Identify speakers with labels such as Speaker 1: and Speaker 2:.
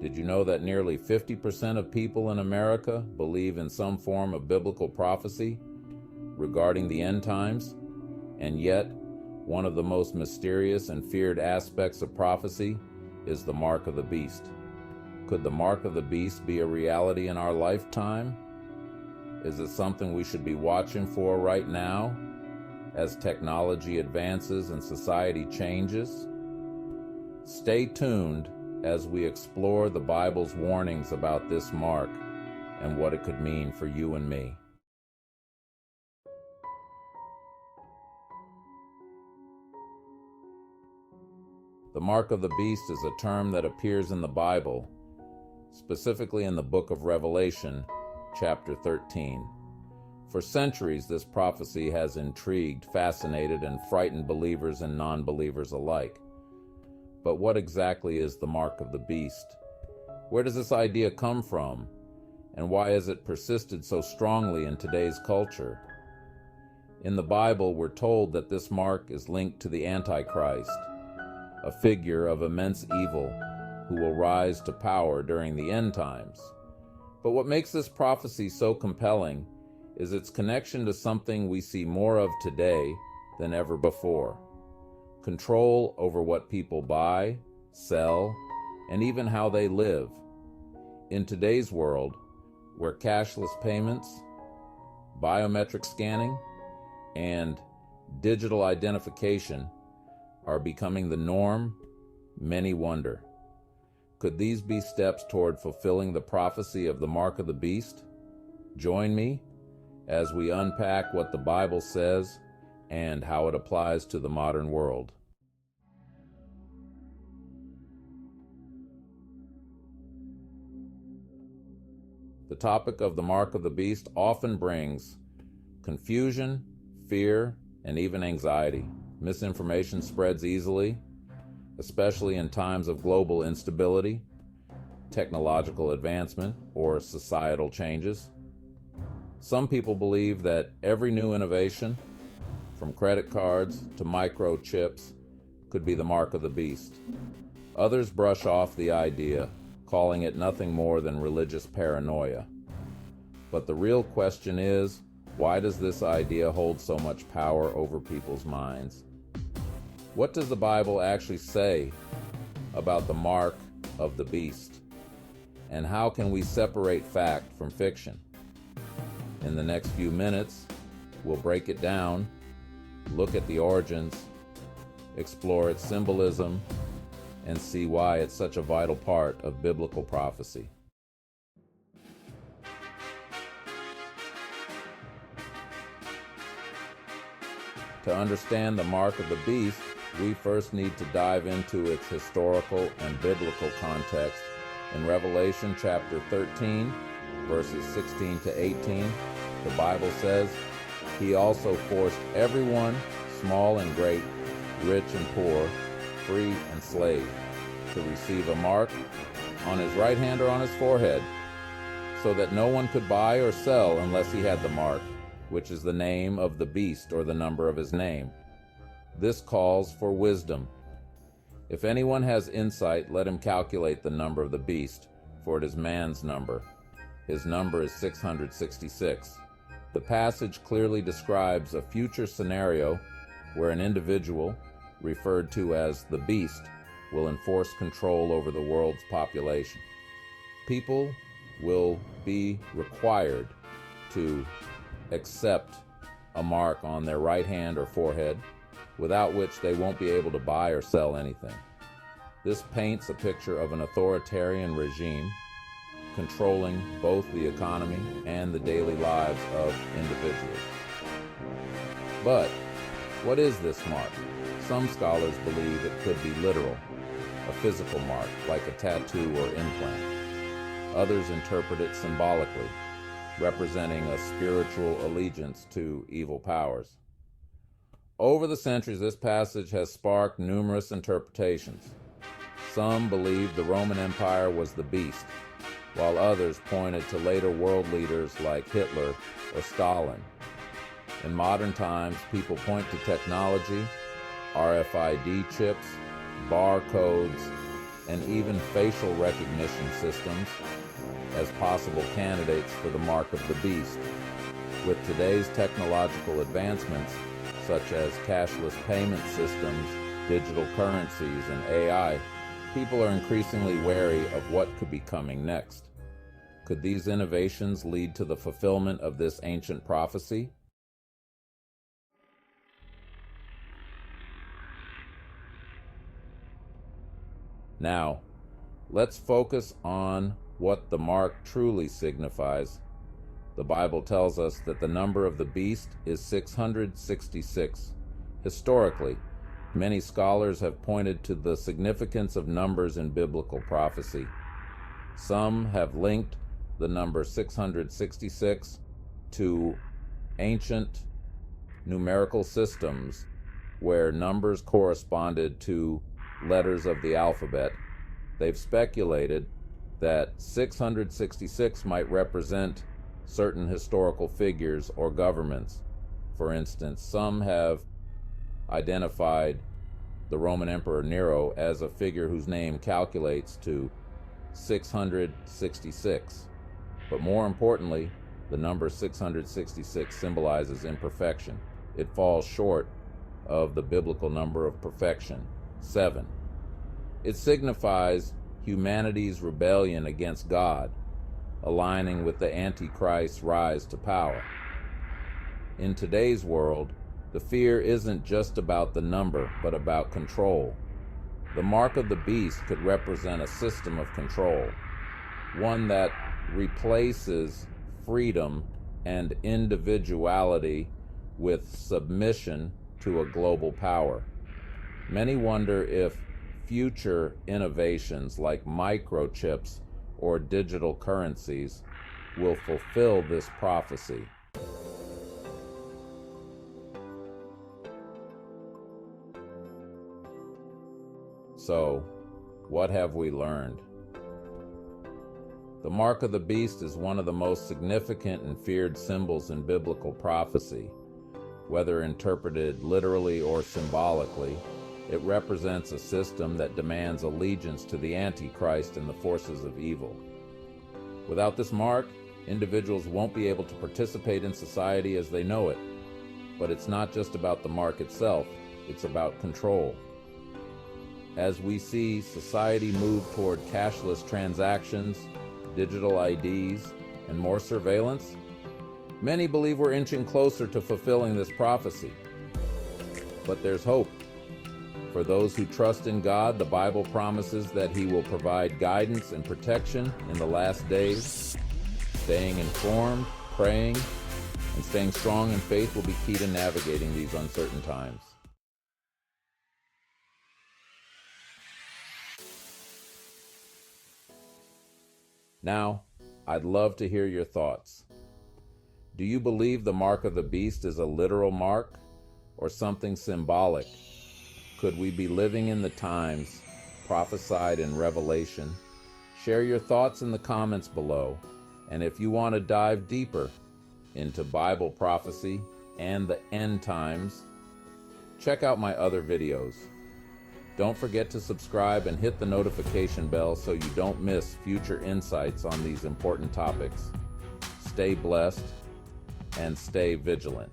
Speaker 1: Did you know that nearly 50% of people in America believe in some form of biblical prophecy regarding the end times? And yet, one of the most mysterious and feared aspects of prophecy is the mark of the beast. Could the mark of the beast be a reality in our lifetime? Is it something we should be watching for right now as technology advances and society changes? Stay tuned as we explore the Bible's warnings about this mark and what it could mean for you and me. The mark of the beast is a term that appears in the Bible, specifically in the book of Revelation, chapter 13. For centuries, this prophecy has intrigued, fascinated, and frightened believers and non-believers alike. But what exactly is the mark of the beast? Where does this idea come from? And why has it persisted so strongly in today's culture? In the Bible, we're told that this mark is linked to the Antichrist, a figure of immense evil who will rise to power during the end times. But what makes this prophecy so compelling is its connection to something we see more of today than ever before: control over what people buy, sell, and even how they live. In today's world, where cashless payments, biometric scanning, and digital identification are becoming the norm, many wonder, could these be steps toward fulfilling the prophecy of the mark of the beast? Join me as we unpack what the Bible says and how it applies to the modern world. The topic of the mark of the beast often brings confusion, fear, and even anxiety. Misinformation spreads easily, especially in times of global instability, technological advancement, or societal changes. Some people believe that every new innovation, from credit cards to microchips, could be the mark of the beast. Others brush off the idea, calling it nothing more than religious paranoia. But the real question is, why does this idea hold so much power over people's minds? What does the Bible actually say about the mark of the beast? And how can we separate fact from fiction? In the next few minutes, we'll break it down, look at the origins, explore its symbolism, and see why it's such a vital part of biblical prophecy. To understand the mark of the beast, we first need to dive into its historical and biblical context. In Revelation chapter 13, verses 16 to 18, the Bible says, "He also forced everyone, small and great, rich and poor, free and slave, to receive a mark on his right hand or on his forehead, so that no one could buy or sell unless he had the mark, which is the name of the beast or the number of his name." This calls for wisdom. If anyone has insight, let him calculate the number of the beast, for it is man's number. His number is 666. The passage clearly describes a future scenario where an individual, referred to as the beast, will enforce control over the world's population. People will be required to accept a mark on their right hand or forehead, without which they won't be able to buy or sell anything. This paints a picture of an authoritarian regime controlling both the economy and the daily lives of individuals. But what is this mark? Some scholars believe it could be literal, a physical mark like a tattoo or implant. Others interpret it symbolically, representing a spiritual allegiance to evil powers. Over the centuries, this passage has sparked numerous interpretations. Some believed the Roman Empire was the beast, while others pointed to later world leaders like Hitler or Stalin. In modern times, people point to technology, RFID chips, barcodes, and even facial recognition systems as possible candidates for the mark of the beast. With today's technological advancements, such as cashless payment systems, digital currencies, and AI, people are increasingly wary of what could be coming next. Could these innovations lead to the fulfillment of this ancient prophecy? Now, let's focus on what the mark truly signifies. The Bible tells us that the number of the beast is 666. Historically, many scholars have pointed to the significance of numbers in biblical prophecy. Some have linked the number 666 to ancient numerical systems where numbers corresponded to letters of the alphabet. They've speculated that 666 might represent certain historical figures or governments. For instance, some have identified the Roman Emperor Nero as a figure whose name calculates to 666. But more importantly, the number 666 symbolizes imperfection. It falls short of the biblical number of perfection, 7. It signifies humanity's rebellion against God, aligning with the Antichrist's rise to power. In today's world, the fear isn't just about the number, but about control. The mark of the beast could represent a system of control, one that replaces freedom and individuality with submission to a global power. Many wonder if future innovations like microchips or digital currencies will fulfill this prophecy. So, what have we learned? The mark of the beast is one of the most significant and feared symbols in biblical prophecy. Whether interpreted literally or symbolically, it represents a system that demands allegiance to the Antichrist and the forces of evil. Without this mark, individuals won't be able to participate in society as they know it. But it's not just about the mark itself, it's about control. As we see society move toward cashless transactions, digital IDs, and more surveillance, many believe we're inching closer to fulfilling this prophecy. But there's hope. For those who trust in God, the Bible promises that He will provide guidance and protection in the last days. Staying informed, praying, and staying strong in faith will be key to navigating these uncertain times. Now, I'd love to hear your thoughts. Do you believe the mark of the beast is a literal mark or something symbolic? Could we be living in the times prophesied in Revelation? Share your thoughts in the comments below. And if you want to dive deeper into Bible prophecy and the end times, check out my other videos. Don't forget to subscribe and hit the notification bell so you don't miss future insights on these important topics. Stay blessed and stay vigilant.